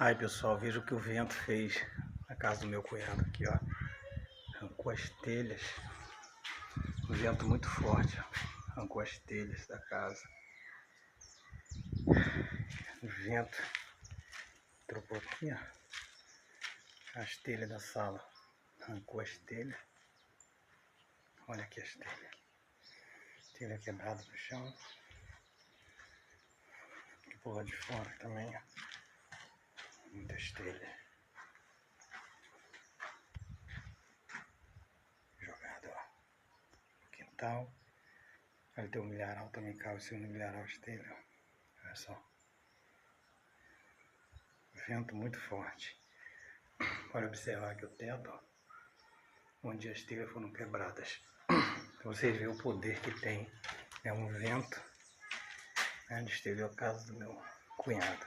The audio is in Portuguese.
Aí pessoal, veja o que o vento fez na casa do meu cunhado aqui, ó. Arrancou as telhas. Um vento muito forte, ó. Arrancou as telhas da casa. O vento trocou aqui, ó. As telhas da sala. Arrancou as telhas. Olha aqui as telhas. Telha quebrada no chão. Aqui por lá de fora também, ó. Muitas telhas. Jogada, ó. No quintal. Ali tem um milharal também, caiu em cima do milharal as telhas, ó. Olha só. Vento muito forte. Pode observar aqui o teto, ó, onde as telhas foram quebradas. Então vocês veem o poder que tem. É um vento, né, destruiu a casa do meu cunhado.